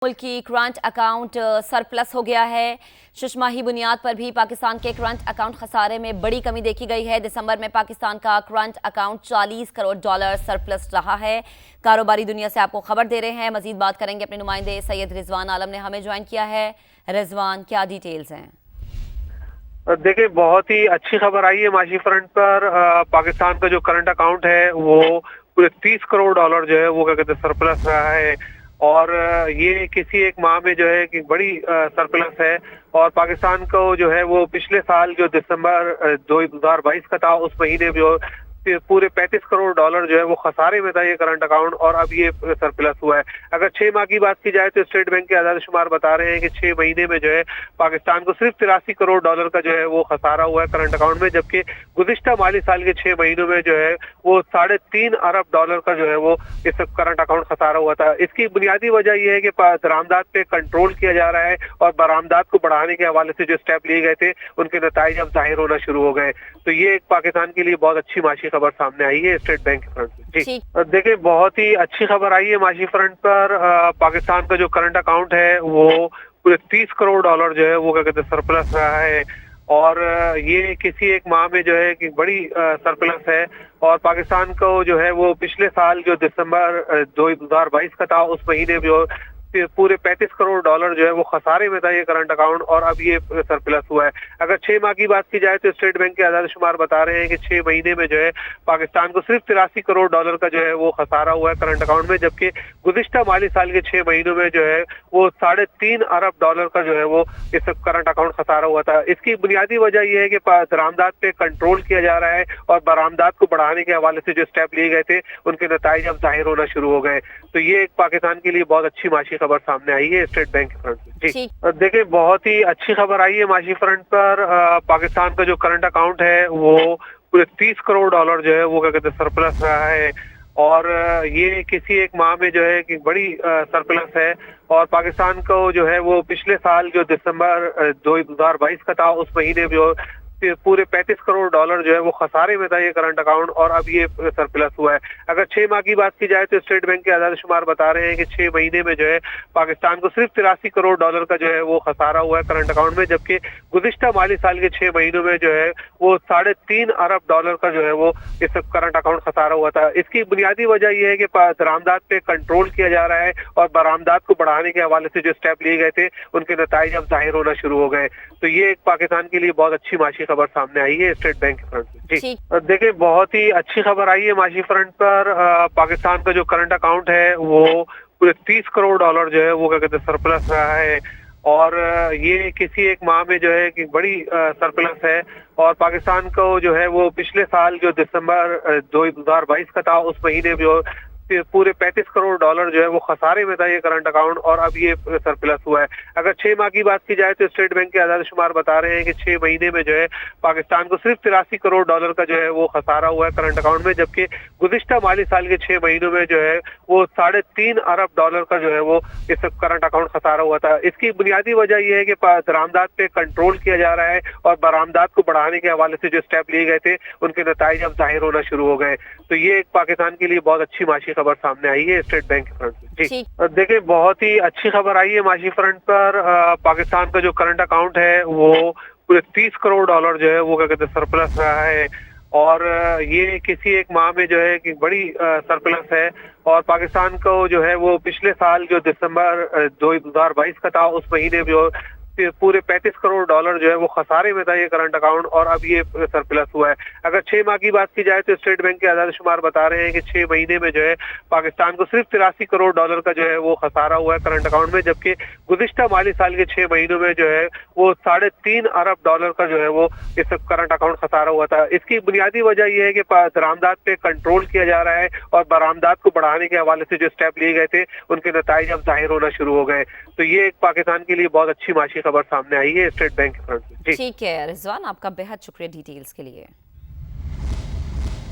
मुल्की current account surplus हो गया है। सुषमाही बुनियाद पर भी पाकिस्तान के करंट अकाउंट खसारे में बड़ी कमी देखी गई है। दिसंबर में पाकिस्तान का करंट अकाउंट $40 करोड़ सरप्लस रहा है। कारोबारी दुनिया से आपको खबर दे रहे हैं। मजीद बात करेंगे अपने नुमाइंदे सैयद रिजवान आलम ने हमें ज्वाइन किया है। रिजवान, क्या डिटेल्स हैं? देखिए, बहुत ही अच्छी खबर आई है माशी फ्रंट पर। पाकिस्तान का जो करंट अकाउंट है वो पूरे $30 करोड़ जो है वो क्या कहते हैं सरप्लस रहा है। और ये किसी एक माह में जो है कि बड़ी सरप्लस है। और पाकिस्तान को जो है वो पिछले साल जो दिसंबर 2022 का था, उस महीने जो पूरे $35 करोड़ जो है वो खसारे में था ये करंट अकाउंट, और अब ये सरप्लस हुआ है। अगर 6 माह की बात की जाए तो स्टेट बैंक के आधार शुमार बता रहे हैं कि 6 महीने में जो है पाकिस्तान को सिर्फ $83 करोड़ का जो है वो खसारा हुआ है करंट अकाउंट में, जबकि गुज़िश्ता माली साल के 6 महीनों में जो है वो $3.5 अरब का जो है वो इस करंट अकाउंट खसारा हुआ था। इसकी बुनियादी वजह यह है कि दरामदात पे कंट्रोल किया जा रहा है और बरामदात को बढ़ाने के हवाले से जो स्टेप लिए गए थे उनके नतीजे अब जाहिर होना शुरू हो गए। तो ये एक पाकिस्तान के लिए बहुत अच्छी माशी खबर सामने आई है स्टेट बैंक के फ्रंट से। जी देखिए, बहुत ही अच्छी खबर आई है माशी फ्रंट पर। पाकिस्तान का जो करंट अकाउंट है वो पूरे $30 करोड़ जो है वो क्या कहते हैं सरप्लस रहा है। और ये किसी एक माह में जो है कि बड़ी सरप्लस है। और पाकिस्तान को जो है वो पिछले साल जो दिसंबर 2022 का था, उस महीने जो पूरे $35 करोड़ जो है वो खसारे में था ये करंट अकाउंट, और अब ये सरप्लस हुआ है। अगर 6 माह की बात की जाए तो स्टेट बैंक के आधार शुमार बता रहे हैं कि 6 महीने में जो है पाकिस्तान को सिर्फ $83 करोड़ का जो है वो खसारा हुआ है करंट अकाउंट में, जबकि गुज़िश्ता माली साल के 6 महीनों में जो है वो $3.5 अरब का जो है वो इस करंट अकाउंट खसारा हुआ था। इसकी बुनियादी वजह यह है कि दरामदात पे कंट्रोल किया जा रहा है और बरामदात को बढ़ाने के हवाले से जो स्टेप लिए गए थे उनके नतीजे अब जाहिर होना शुरू हो गए। तो ये एक पाकिस्तान के लिए बहुत अच्छी माशी खबर सामने आई है स्टेट बैंक के फ्रंट से। जी देखिए, बहुत ही अच्छी खबर आई है माशी फ्रंट पर। पाकिस्तान का जो करंट अकाउंट है वो पूरे $30 करोड़ जो है वो क्या कहते हैं सरप्लस रहा है। और ये किसी एक माह में जो है कि बड़ी सरप्लस है। और पाकिस्तान को जो है वो पिछले साल जो दिसंबर 2022 का था, उस महीने जो पूरे $35 करोड़ जो है वो खसारे में था ये करंट अकाउंट, और अब ये सरप्लस हुआ है। अगर 6 माह की बात की जाए तो स्टेट बैंक के आधार शुमार बता रहे हैं कि 6 महीने में जो है पाकिस्तान को सिर्फ $83 करोड़ का जो है वो खसारा हुआ है करंट अकाउंट में, जबकि गुज़िश्ता माली साल के 6 महीनों में जो है वो $3.5 अरब का जो है वो इस करंट अकाउंट खसारा हुआ था। इसकी बुनियादी वजह यह है कि दरामदात पे कंट्रोल किया जा रहा है और बरामदात को बढ़ाने के हवाले से जो स्टेप लिए गए थे उनके नतीजे अब जाहिर होना शुरू हो गए। तो ये एक पाकिस्तान के लिए बहुत अच्छी माशी खबर सामने आई है स्टेट बैंक के फ्रंट से। जी देखिए, बहुत ही अच्छी खबर आई है माशी फ्रंट पर। पाकिस्तान का जो करंट अकाउंट है वो पूरे $30 करोड़ जो है वो क्या कहते हैं सरप्लस रहा है। और ये किसी एक माह में जो है कि बड़ी सरप्लस है। और पाकिस्तान को जो है वो पिछले साल जो दिसंबर 2022 का था, उस महीने जो पूरे $35 करोड़ जो है वो खसारे में था ये करंट अकाउंट, और अब ये सरप्लस हुआ है। अगर 6 माह की बात की जाए तो स्टेट बैंक के आधार शुमार बता रहे हैं कि 6 महीने में जो है पाकिस्तान को सिर्फ $83 करोड़ का जो है वो खसारा हुआ है करंट अकाउंट में, जबकि गुज़िश्ता माली साल के 6 महीनों में जो है वो $3.5 अरब का जो है वो इस करंट अकाउंट खसारा हुआ था। इसकी बुनियादी वजह यह है कि दरामदात पे कंट्रोल किया जा रहा है और बरामदात को बढ़ाने के हवाले से जो स्टेप लिए गए थे उनके नतीजे अब जाहिर होना शुरू हो गए। तो ये एक पाकिस्तान के लिए बहुत अच्छी माशी खबर सामने आई है स्टेट बैंक के फ्रंट से। जी देखिए, बहुत ही अच्छी खबर आई है माशी फ्रंट पर। पाकिस्तान का जो करंट अकाउंट है वो पूरे $30 करोड़ जो है वो क्या कहते हैं सरप्लस रहा है। और ये किसी एक माह में जो है कि बड़ी सरप्लस है। और पाकिस्तान को जो है वो पिछले साल जो दिसंबर 2022 का था, उस महीने जो पूरे $35 करोड़ जो है वो खसारे में था ये करंट अकाउंट, और अब ये सरप्लस हुआ है। अगर 6 माह की बात की जाए तो स्टेट बैंक के आधार शुमार बता रहे हैं कि 6 महीने में जो है पाकिस्तान को सिर्फ $83 करोड़ का जो है वो खसारा हुआ है करंट अकाउंट में, जबकि गुज़िश्ता माली साल के 6 महीनों में जो है वो $3.5 अरब का जो है वो इस करंट अकाउंट खसारा हुआ था। इसकी बुनियादी वजह यह है कि दरामदात पे कंट्रोल किया जा रहा है और बरामदात को बढ़ाने के हवाले से जो स्टेप लिए गए थे उनके नतीजे अब जाहिर होना शुरू हो गए। तो ये एक पाकिस्तान के लिए बहुत अच्छी माशी खबर सामने आई है स्टेट बैंक के फ्रंट से। ठीक है रिजवान, आपका बेहद शुक्रिया डिटेल्स के लिए।